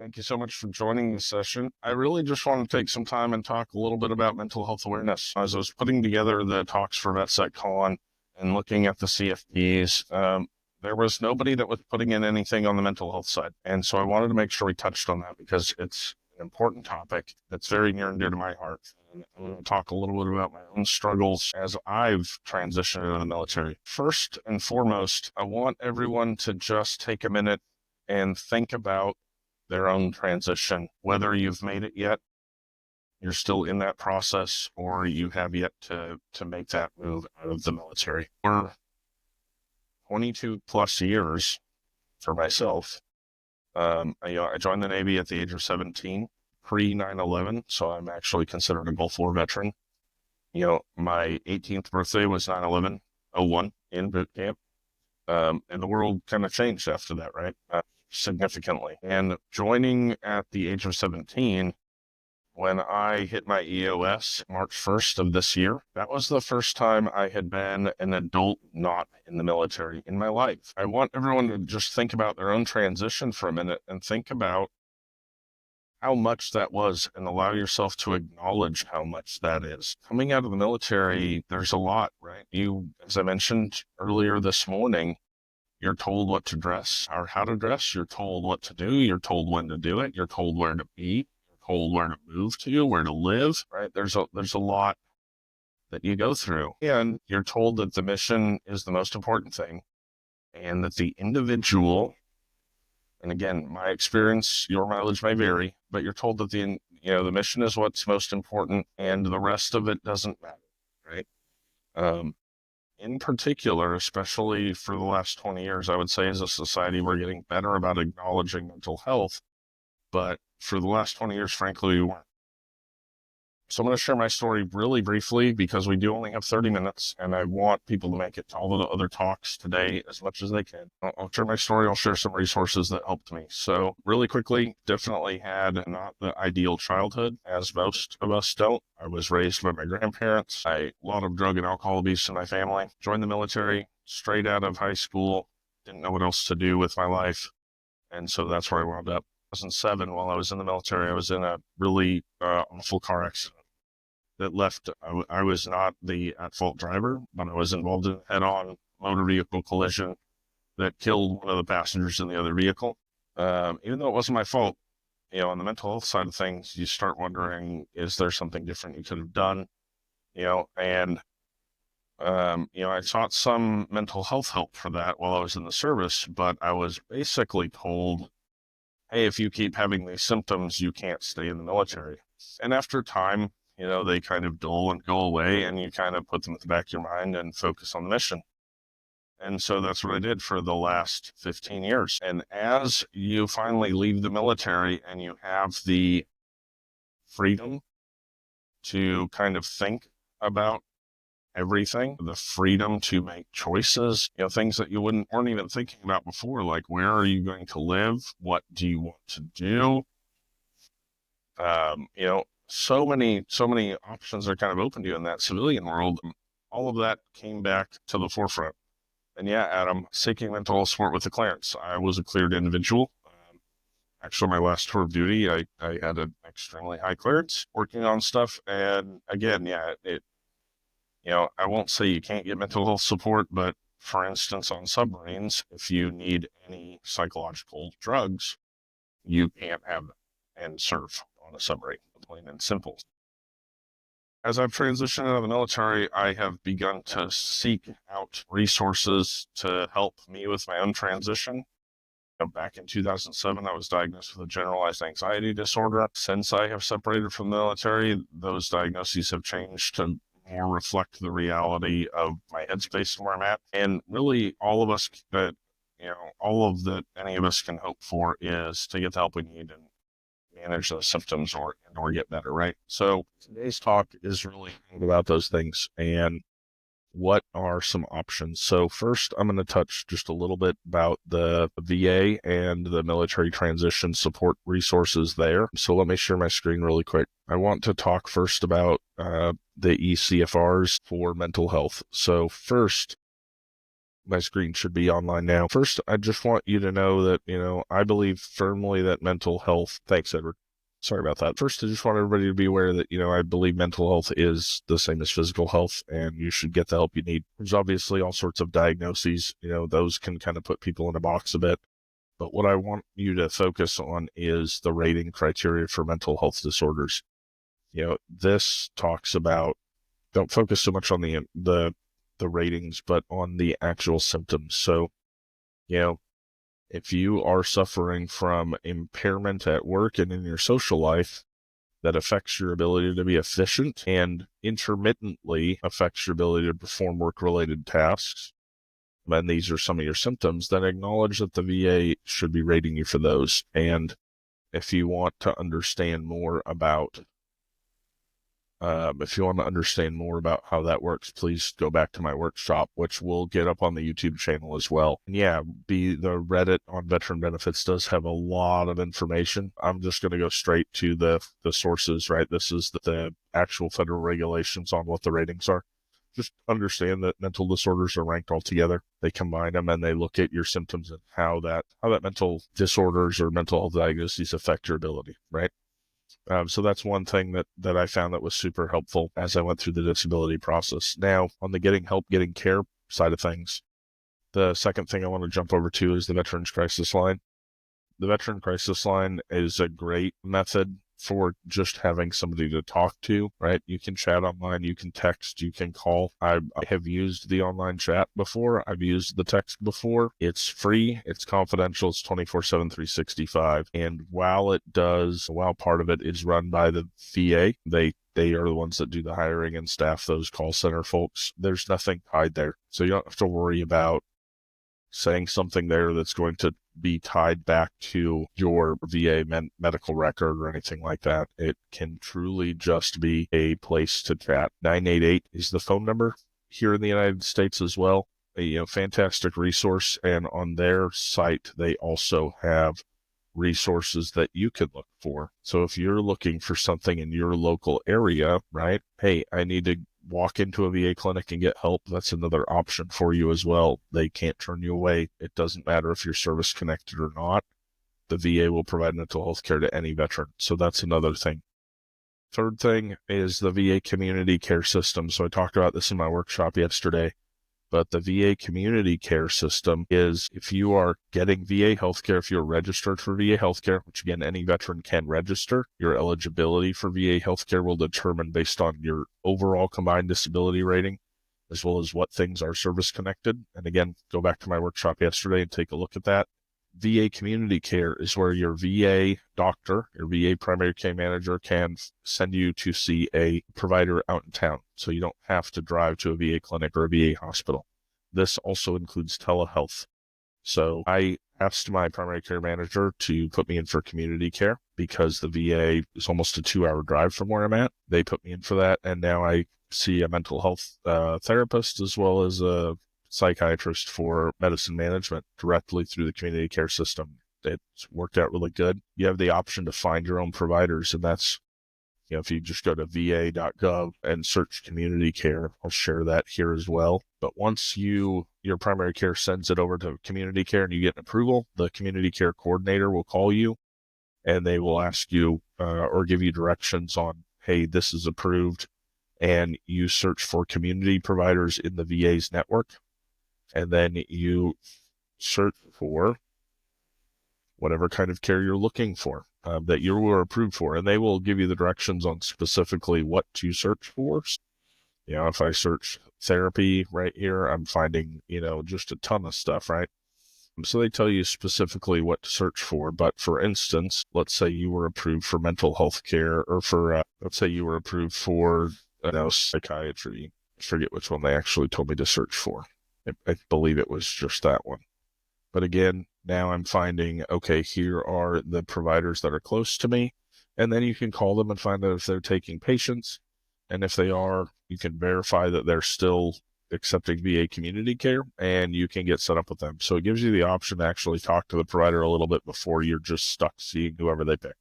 Thank you so much for joining the session. I really just want to take some time and talk a little bit about mental health awareness. As I was putting together the talks for VetSecCon and looking at the CFPs, there was nobody that was putting in anything on the mental health side. And so I wanted to make sure we touched on that because it's an important topic that's very near and dear to my heart. And I'm going to talk a little bit about my own struggles as I've transitioned into the military. First and foremost, I want everyone to just take a minute and think about their own transition, whether you've made it yet, you're still in that process, or you have yet to make that move out of the military. For 22 plus years for myself, I joined the Navy at the age of 17, pre 9/11, so I'm actually considered a Gulf War veteran. My 18th birthday was 9/11/01 in boot camp, and the world kind of changed after that, right? Significantly. And joining at the age of 17, when I hit my EOS March 1st of this year, that was the first time I had been an adult not in the military in my life. I want everyone to just think about their own transition for a minute and think about how much that was and allow yourself to acknowledge how much that is. Coming out of the military, there's a lot, right? As I mentioned earlier this morning, you're told what to dress or how to dress. You're told what to do. You're told when to do it. You're told where to be. You're told where to move to, where to live, right? There's a lot that you go through. And you're told that the mission is the most important thing and that the individual, and again, my experience, your mileage may vary, but you're told that the mission is what's most important and the rest of it doesn't matter, right? In particular, especially for the last 20 years, I would say as a society, we're getting better about acknowledging mental health. But for the last 20 years, frankly, we weren't. So I'm going to share my story really briefly because we do only have 30 minutes and I want people to make it to all of the other talks today as much as they can. I'll share my story. I'll share some resources that helped me. So really quickly, definitely had not the ideal childhood, as most of us don't. I was raised by my grandparents. A lot of drug and alcohol abuse in my family. Joined the military straight out of high school. Didn't know what else to do with my life. And so that's where I wound up. 2007, while I was in the military, I was in a really awful car accident that left. I was not the at-fault driver, but I was involved in a head-on motor vehicle collision that killed one of the passengers in the other vehicle. Even though it wasn't my fault, on the mental health side of things, you start wondering, is there something different you could have done? I sought some mental health help for that while I was in the service, but I was basically told, hey, if you keep having these symptoms, you can't stay in the military. And after time, they kind of dull and go away and you kind of put them at the back of your mind and focus on the mission. And so that's what I did for the last 15 years. And as you finally leave the military and you have the freedom to kind of think about everything, the freedom to make choices, things that you weren't even thinking about before, like where are you going to live? What do you want to do? So many options are kind of open to you in that civilian world. All of that came back to the forefront. And yeah, Adam, seeking mental health support with the clearance. I was a cleared individual. Actually, my last tour of duty, I had an extremely high clearance working on stuff. And again, I won't say you can't get mental health support, but for instance, on submarines, if you need any psychological drugs, you can't have them and serve on a submarine, plain and simple. As I've transitioned out of the military, I have begun to seek out resources to help me with my own transition. Back in 2007, I was diagnosed with a generalized anxiety disorder. Since I have separated from the military, those diagnoses have changed to more reflect the reality of my headspace and where I'm at. And really, all of us that any of us can hope for is to get the help we need and manage those symptoms or get better, right? So today's talk is really about those things and what are some options. So first, I'm going to touch just a little bit about the VA and the military transition support resources there. So let me share my screen really quick. I want to talk first about the ECFRs for mental health. So first, My screen should be online now. First, I just want you to know that, I believe firmly that mental health, thanks, Edward. Sorry about that. First, I just want everybody to be aware that, I believe mental health is the same as physical health, and you should get the help you need. There's obviously all sorts of diagnoses, those can kind of put people in a box a bit. But what I want you to focus on is the rating criteria for mental health disorders. This talks about, don't focus so much on the ratings, but on the actual symptoms. So, if you are suffering from impairment at work and in your social life that affects your ability to be efficient and intermittently affects your ability to perform work-related tasks, and these are some of your symptoms, then acknowledge that the VA should be rating you for those. And if you want to understand more about how that works, please go back to my workshop, which will get up on the YouTube channel as well. And the Reddit on veteran benefits does have a lot of information. I'm just going to go straight to the sources, right? This is the actual federal regulations on what the ratings are. Just understand that mental disorders are ranked all together. They combine them and they look at your symptoms and how that mental disorders or mental health diagnoses affect your ability, right? So that's one thing that I found that was super helpful as I went through the disability process. Now, on the getting help, getting care side of things, the second thing I want to jump over to is the Veterans Crisis Line. The Veteran Crisis Line is a great method for just having somebody to talk to, right? You can chat online, you can text, you can call. I have used the online chat before. I've used the text before. It's free, it's confidential, it's 24/7, 365. And while part of it is run by the VA, they are the ones that do the hiring and staff those call center folks. There's nothing tied there. So you don't have to worry about saying something there that's going to be tied back to your VA medical record or anything like that. It can truly just be a place to chat. 988 is the phone number here in the United States as well. A fantastic resource, and on their site they also have resources that you can look for. So if you're looking for something in your local area, right? Hey, I need to walk into a VA clinic and get help. That's another option for you as well. They can't turn you away. It doesn't matter if you're service connected or not. The VA will provide mental health care to any veteran. So that's another thing. Third thing is the VA community care system. So I talked about this in my workshop yesterday. But the VA community care system is, if you are getting VA healthcare, if you're registered for VA healthcare, which again, any veteran can register, your eligibility for VA healthcare will determine based on your overall combined disability rating, as well as what things are service connected. And again, go back to my workshop yesterday and take a look at that. VA community care is where your VA doctor, your VA primary care manager can send you to see a provider out in town. So you don't have to drive to a VA clinic or a VA hospital. This also includes telehealth. So I asked my primary care manager to put me in for community care because the VA is almost a 2-hour drive from where I'm at. They put me in for that. And now I see a mental health therapist as well as a psychiatrist for medicine management directly through the community care system. It's worked out really good. You have the option to find your own providers, and that's, if you just go to va.gov and search community care, I'll share that here as well. But once your primary care sends it over to community care and you get an approval, the community care coordinator will call you and they will ask you or give you directions on, hey, this is approved, and you search for community providers in the VA's network. And then you search for whatever kind of care you're looking for, that you were approved for, and they will give you the directions on specifically what to search for. If I search therapy right here, I'm finding, just a ton of stuff, right? So they tell you specifically what to search for. But for instance, let's say you were approved for mental health care, or let's say you were approved for psychiatry. I forget which one they actually told me to search for. I believe it was just that one. But again, now I'm finding, okay, here are the providers that are close to me. And then you can call them and find out if they're taking patients. And if they are, you can verify that they're still accepting VA community care, and you can get set up with them. So it gives you the option to actually talk to the provider a little bit before you're just stuck seeing whoever they pick.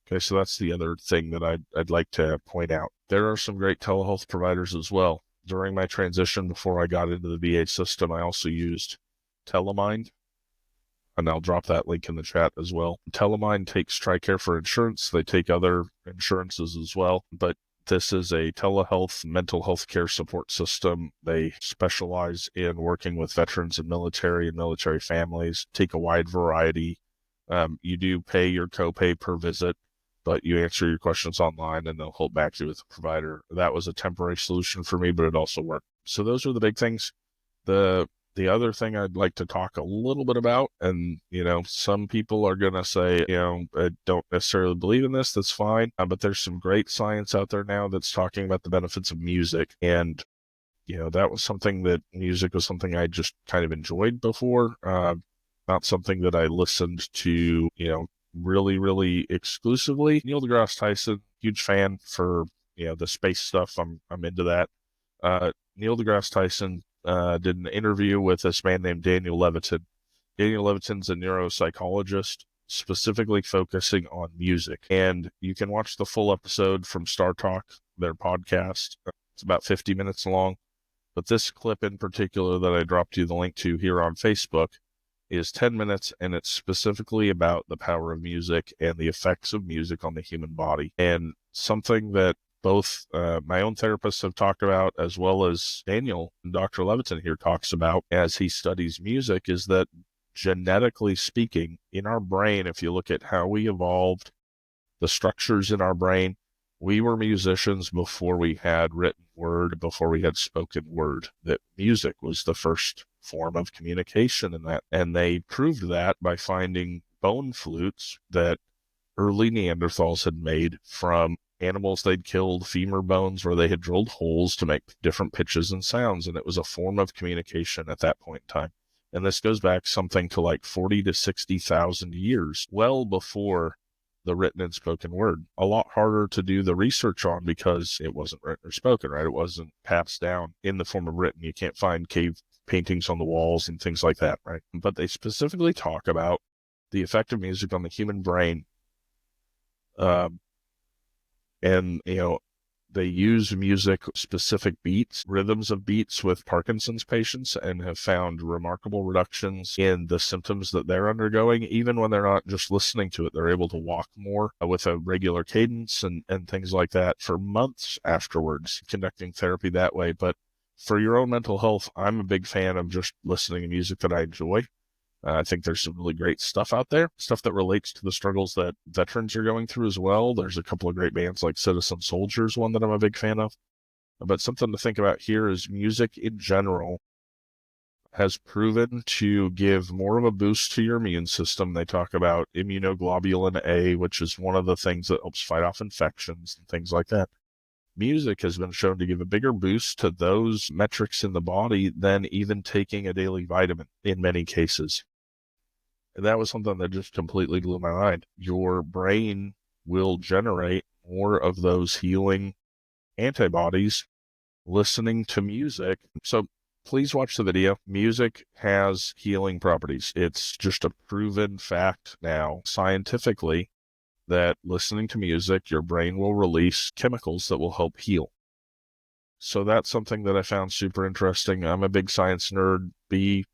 Okay, so that's the other thing that I'd like to point out. There are some great telehealth providers as well. during my transition before I got into the VA system, I also used Telemind, and I'll drop that link in the chat as well. Telemind takes TRICARE for insurance. They take other insurances as well, but this is a telehealth mental health care support system. They specialize in working with veterans and military families, take a wide variety. You do pay your copay per visit, but you answer your questions online and they'll hold back you with a provider. That was a temporary solution for me, but it also worked. So those are the big things. The other thing I'd like to talk a little bit about, and, some people are going to say, I don't necessarily believe in this, that's fine. But there's some great science out there now that's talking about the benefits of music. And, music was something I just kind of enjoyed before. Not something that I listened to, really, really exclusively. Neil deGrasse Tyson, huge fan for, the space stuff. I'm into that. Neil deGrasse Tyson did an interview with this man named Daniel Levitin. Daniel Levitin's a neuropsychologist specifically focusing on music. And you can watch the full episode from Star Talk, their podcast. It's about 50 minutes long. But this clip in particular that I dropped you the link to here on Facebook is 10 minutes, and it's specifically about the power of music and the effects of music on the human body. And something that both my own therapists have talked about, as well as Daniel and Dr. Levitin here talks about as he studies music, is that genetically speaking, in our brain, if you look at how we evolved, the structures in our brain, we were musicians before we had written word, before we had spoken word, that music was the first form of communication in that. And they proved that by finding bone flutes that early Neanderthals had made from animals they'd killed, femur bones where they had drilled holes to make different pitches and sounds. And it was a form of communication at that point in time. And this goes back something to like 40 to 60,000 years, well before the written and spoken word. A lot harder to do the research on because it wasn't written or spoken, right? It wasn't passed down in the form of written. You can't find cave paintings on the walls and things like that, right? But they specifically talk about the effect of music on the human brain. And, they use music, specific beats, rhythms of beats with Parkinson's patients, and have found remarkable reductions in the symptoms that they're undergoing. Even when they're not just listening to it, they're able to walk more with a regular cadence and things like that for months afterwards, conducting therapy that way. But for your own mental health, I'm a big fan of just listening to music that I enjoy. I think there's some really great stuff out there, stuff that relates to the struggles that veterans are going through as well. There's a couple of great bands like Citizen Soldiers, one that I'm a big fan of. But something to think about here is music in general has proven to give more of a boost to your immune system. They talk about immunoglobulin A, which is one of the things that helps fight off infections and things like that. Music has been shown to give a bigger boost to those metrics in the body than even taking a daily vitamin in many cases. And that was something that just completely blew my mind. Your brain will generate more of those healing antibodies listening to music. So please watch the video. Music has healing properties. It's just a proven fact now, scientifically, that listening to music, your brain will release chemicals that will help heal. So that's something that I found super interesting. I'm a big science nerd.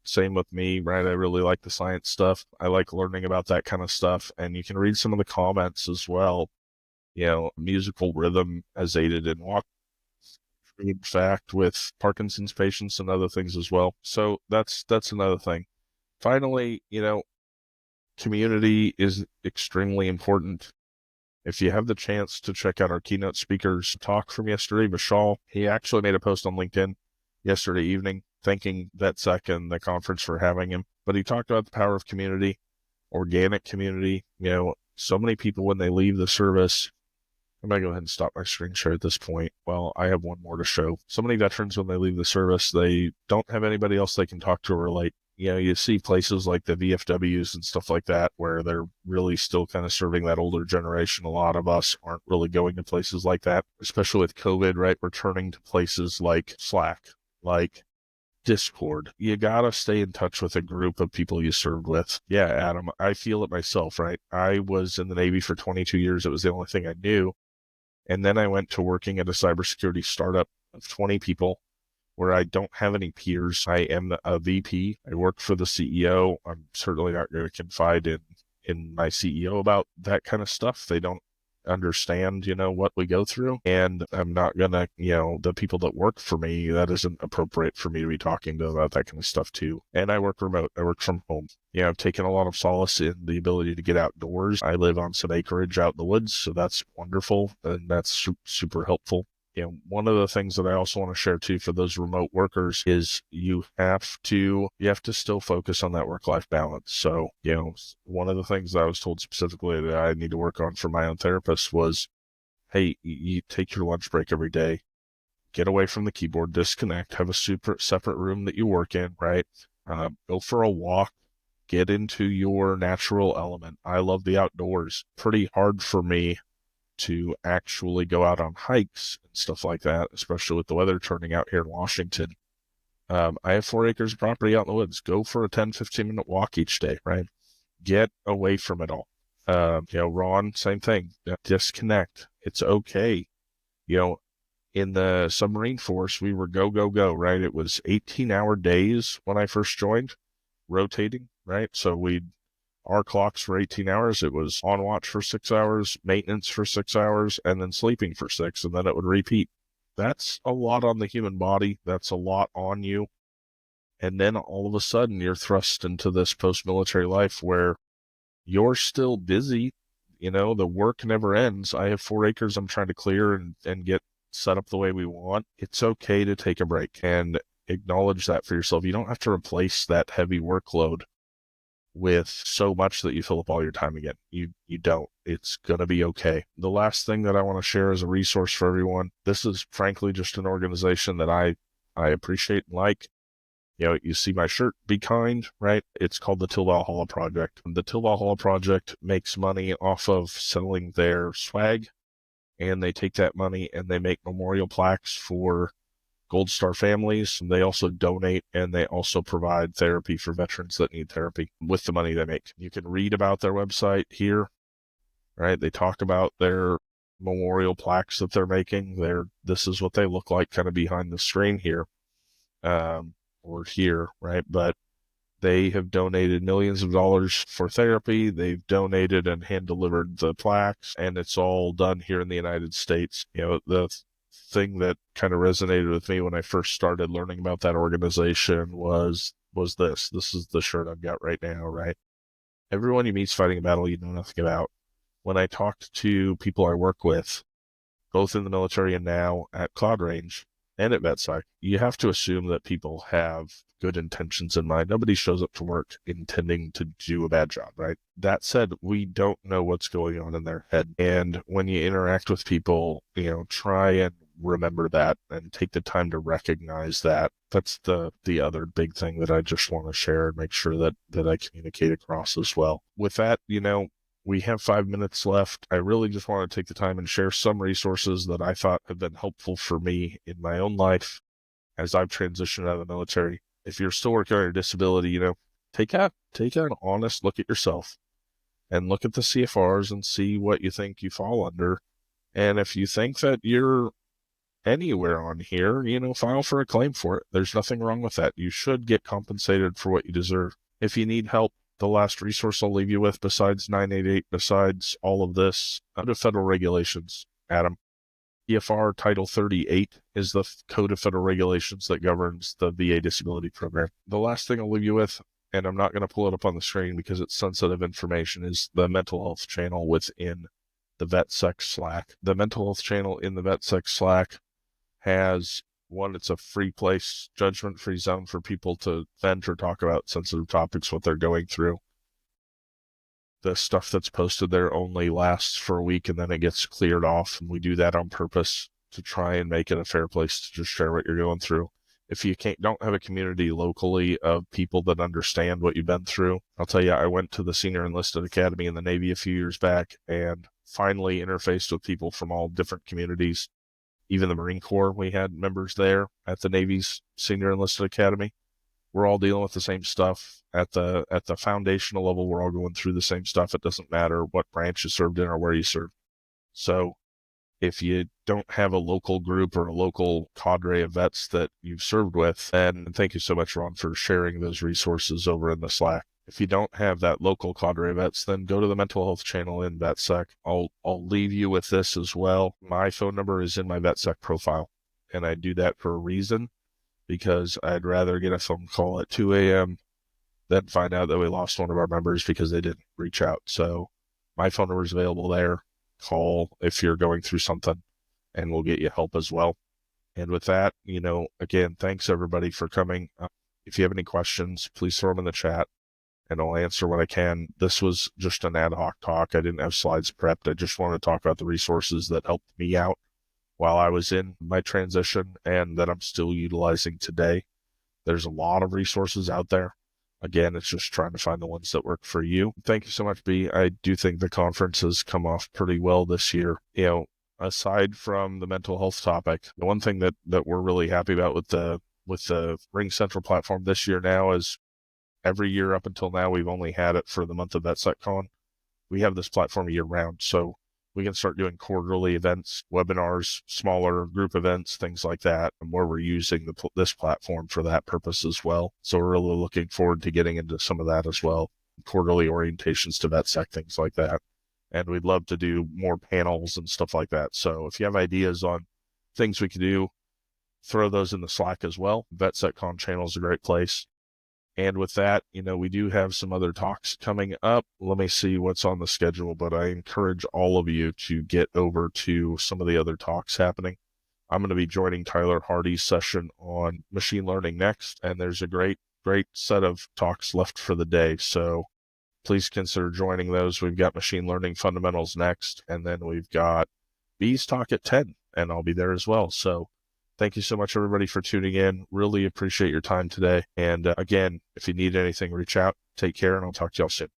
Same with me, right? I really like the science stuff. I like learning about that kind of stuff. And you can read some of the comments as well. Musical rhythm has aided in walking. In fact, with Parkinson's patients and other things as well. So that's another thing. Finally, community is extremely important. If you have the chance to check out our keynote speaker's talk from yesterday, Vishal, he actually made a post on LinkedIn yesterday evening thanking VetSec and the conference for having him. But he talked about the power of community, organic community. So many people when they leave the service, I'm going to go ahead and stop my screen share at this point. Well, I have one more to show. So many veterans, when they leave the service, they don't have anybody else they can talk to or relate. You see places like the VFWs and stuff like that where they're really still kind of serving that older generation. A lot of us aren't really going to places like that, especially with COVID, right? We're turning to places like Slack, like Discord. You got to stay in touch with a group of people you served with. Yeah, Adam, I feel it myself, right? I was in the Navy for 22 years. It was the only thing I knew. And then I went to working at a cybersecurity startup of 20 people. where I don't have any peers. I am a VP. I work for the CEO. I'm certainly not going to confide in my CEO about that kind of stuff. They don't understand, what we go through. And I'm not going to, the people that work for me, that isn't appropriate for me to be talking to about that kind of stuff too. And I work remote. I work from home. I've taken a lot of solace in the ability to get outdoors. I live on some acreage out in the woods, so that's wonderful. And that's super helpful. One of the things that I also want to share too for those remote workers is you have to still focus on that work-life balance. So, one of the things that I was told specifically that I need to work on for my own therapist was, hey, you take your lunch break every day, get away from the keyboard, disconnect, have a separate room that you work in, right? Go for a walk, get into your natural element. I love the outdoors. Pretty hard for me to actually go out on hikes and stuff like that, especially with the weather turning out here in Washington. I have 4 acres of property out in the woods. Go for a 10, 15-minute walk each day, right? Get away from it all. Ron, same thing. Disconnect. It's okay. In the submarine force, we were go, go, go, right? It was 18-hour days when I first joined, rotating, right? So our clocks for 18 hours, it was on watch for 6 hours, maintenance for 6 hours, and then sleeping for 6, and then it would repeat. That's a lot on the human body. That's a lot on you. And then all of a sudden, you're thrust into this post-military life where you're still busy. The work never ends. I have 4 acres I'm trying to clear and get set up the way we want. It's okay to take a break and acknowledge that for yourself. You don't have to replace that heavy workload with so much that you fill up all your time again. You don't. It's going to be okay. The last thing that I want to share as a resource for everyone, this is frankly just an organization that I appreciate and like. You see my shirt, Be Kind, right? It's called the Till Valhalla Project. The Till Valhalla Project makes money off of selling their swag, and they take that money and they make memorial plaques for Gold Star families. They also donate, and they also provide therapy for veterans that need therapy with the money they make. You can read about their website here, right? They talk about their memorial plaques that they're making. This is what they look like kind of behind the screen here, or here, right? But they have donated millions of dollars for therapy. They've donated and hand-delivered the plaques, and it's all done here in the United States. The thing that kind of resonated with me when I first started learning about that organization was this. This is the shirt I've got right now, right? Everyone you meet's fighting a battle you know nothing about. When I talked to people I work with, both in the military and now at Cloud Range and at VetSec, you have to assume that people have good intentions in mind. Nobody shows up to work intending to do a bad job, right? That said, we don't know what's going on in their head. And when you interact with people, try and remember that and take the time to recognize that. That's the other big thing that I just want to share and make sure that I communicate across as well. With that, we have 5 minutes left. I really just want to take the time and share some resources that I thought have been helpful for me in my own life as I've transitioned out of the military. If you're still working on your disability, take an honest look at yourself and look at the CFRs and see what you think you fall under. And if you think that you're anywhere on here, file for a claim for it. There's nothing wrong with that. You should get compensated for what you deserve. If you need help, the last resource I'll leave you with, besides 988, besides all of this, under federal regulations, Adam, EFR Title 38 is the Code of Federal Regulations that governs the VA disability program. The last thing I'll leave you with, and I'm not going to pull it up on the screen because it's sensitive information, is the mental health channel within the VetSec Slack. The mental health channel in the VetSec Slack has one, it's a free place, judgment-free zone for people to vent or talk about sensitive topics, what they're going through. The stuff that's posted there only lasts for a week and then it gets cleared off, and we do that on purpose to try and make it a fair place to just share what you're going through. If you don't have a community locally of people that understand what you've been through, I'll tell you, I went to the Senior Enlisted Academy in the Navy a few years back and finally interfaced with people from all different communities. Even the Marine Corps, we had members there at the Navy's Senior Enlisted Academy. We're all dealing with the same stuff at the foundational level. We're all going through the same stuff. It doesn't matter what branch you served in or where you served. So if you don't have a local group or a local cadre of vets that you've served with, and thank you so much, Ron, for sharing those resources over in the Slack. If you don't have that local cadre of vets, then go to the mental health channel in VetSec. I'll leave you with this as well. My phone number is in my VetSec profile, and I do that for a reason, because I'd rather get a phone call at 2 a.m. than find out that we lost one of our members because they didn't reach out. So my phone number is available there. Call if you're going through something, and we'll get you help as well. And with that, again, thanks everybody for coming. If you have any questions, please throw them in the chat, and I'll answer what I can. This was just an ad hoc talk. I didn't have slides prepped. I just wanted to talk about the resources that helped me out while I was in my transition and that I'm still utilizing today. There's a lot of resources out there. Again, it's just trying to find the ones that work for you. Thank you so much, B. I do think the conference has come off pretty well this year. Aside from the mental health topic, the one thing that we're really happy about with the Ring Central platform this year now is every year up until now, we've only had it for the month of VetSecCon. We have this platform year round, so we can start doing quarterly events, webinars, smaller group events, things like that, and where we're using this platform for that purpose as well. So we're really looking forward to getting into some of that as well, quarterly orientations to VetSec, things like that. And we'd love to do more panels and stuff like that. So if you have ideas on things we can do, throw those in the Slack as well. VetSecCon channel is a great place. And with that, we do have some other talks coming up. Let me see what's on the schedule, but I encourage all of you to get over to some of the other talks happening. I'm going to be joining Tyler Hardy's session on machine learning next, and there's a great set of talks left for the day. So please consider joining those. We've got machine learning fundamentals next, and then we've got B's talk at 10, and I'll be there as well. So thank you so much, everybody, for tuning in. Really appreciate your time today. And again, if you need anything, reach out. Take care, and I'll talk to y'all soon.